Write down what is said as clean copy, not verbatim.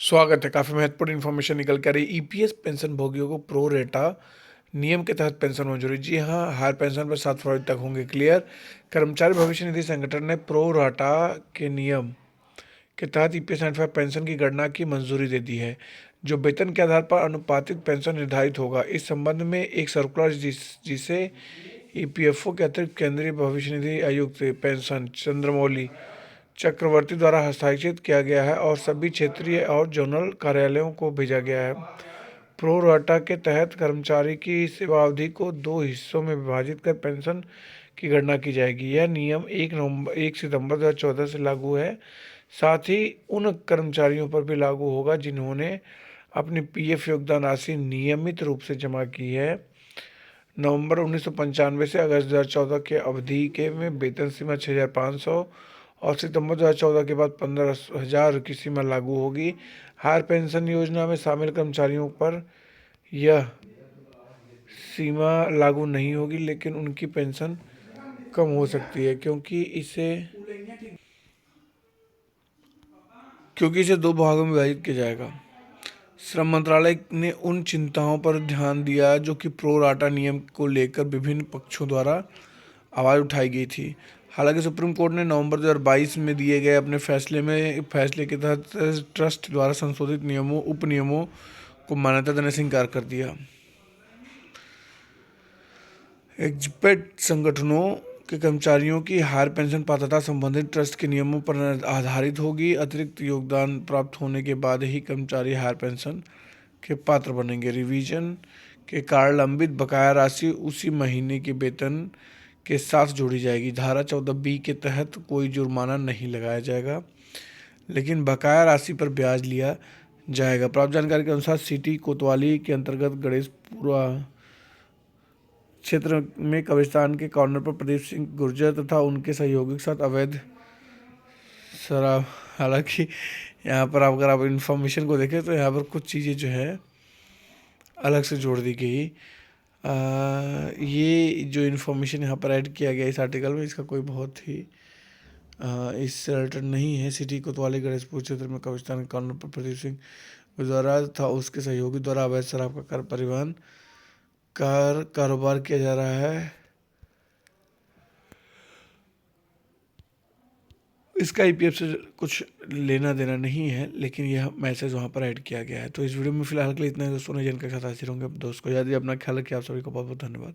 स्वागत है। काफ़ी महत्वपूर्ण इन्फॉर्मेशन निकल कर रही। ईपीएस पेंशन भोगियों को प्रो रेटा नियम के तहत पेंशन मंजूरी। जी हाँ, हायर पेंशन पर 7 फरवरी तक होंगे क्लियर। कर्मचारी भविष्य निधि संगठन ने प्रो राटा के नियम के तहत ईपीएस 95 पेंशन की गणना की मंजूरी दे दी है, जो वेतन के आधार पर अनुपातिक पेंशन निर्धारित होगा। इस संबंध में एक सर्कुलर जिसे ईपीएफओ के अतिरिक्त केंद्रीय भविष्य निधि आयुक्त पेंशन चंद्रमौली चक्रवर्ती द्वारा हस्ताक्षरित किया गया है और सभी क्षेत्रीय और जोनल कार्यालयों को भेजा गया है। प्रो राटा के तहत कर्मचारी की सेवावधि को 2 हिस्सों में विभाजित कर पेंशन की गणना की जाएगी। यह नियम 1 सितंबर 2014 से लागू है। साथ ही उन कर्मचारियों पर भी लागू होगा जिन्होंने अपनी पीएफ योगदान राशि नियमित रूप से जमा की है। नवंबर 1995 से अगस्त 2014 के अवधि के में वेतन सीमा 6,500 और सितंबर 2014 के बाद 15,000 की सीमा लागू होगी। हायर पेंशन योजना में शामिल कर्मचारियों पर यह सीमा लागू नहीं होगी, लेकिन उनकी पेंशन कम हो सकती है क्योंकि इसे 2 भागों में विभाजित किया जाएगा। श्रम मंत्रालय ने उन चिंताओं पर ध्यान दिया जो कि प्रो राटा नियम को लेकर विभिन्न पक्षों द्वारा आवाज़ उठाई गई थी। हालांकि सुप्रीम कोर्ट ने नवंबर 2022 में दिए गए अपने फैसले के तहत ट्रस्ट द्वारा संशोधित उपनियमों को मान्यता देने से इनकार कर दिया। एक्सपेट संगठनों के कर्मचारियों की हायर पेंशन पात्रता संबंधित ट्रस्ट के नियमों पर आधारित होगी। अतिरिक्त योगदान प्राप्त होने के बाद ही कर्मचारी हायर पेंशन के पात्र बनेंगे। रिवीजन के कारण लंबित बकाया राशि उसी महीने के वेतन के साथ जोड़ी जाएगी। धारा 14B के तहत कोई जुर्माना नहीं लगाया जाएगा, लेकिन बकाया राशि पर ब्याज लिया जाएगा। प्राप्त जानकारी के अनुसार सिटी कोतवाली के अंतर्गत गणेशपुरा क्षेत्र में कब्रिस्तान के कॉर्नर पर प्रदीप सिंह गुर्जर तथा उनके सहयोगी के साथ अवैध शराब। हालांकि यहाँ पर अगर आप इन्फॉर्मेशन को देखें तो यहाँ पर कुछ चीज़ें जो है अलग से जोड़ दी गई। ये जो इन्फॉर्मेशन यहाँ पर ऐड किया गया इस आर्टिकल में, इसका कोई बहुत ही इससे रिलेटेड नहीं है। सिटी कोतवाली गणेशपुर क्षेत्र में कब्रिस्तान के कॉर्नर पर प्रदीप सिंह द्वारा तथा उसके सहयोगी द्वारा अवैध शराब का परिवहन कारोबार किया जा रहा है। इसका ईपीएफ से कुछ लेना देना नहीं है, लेकिन यह मैसेज वहाँ पर ऐड किया गया है। तो इस वीडियो में फिलहाल के लिए इतना ही। दोस्तों ने जानकारी के साथ हाजिर होंगे। दोस्तों याद रखिए, अपना ख्याल रखिए। आप सभी को बहुत बहुत धन्यवाद।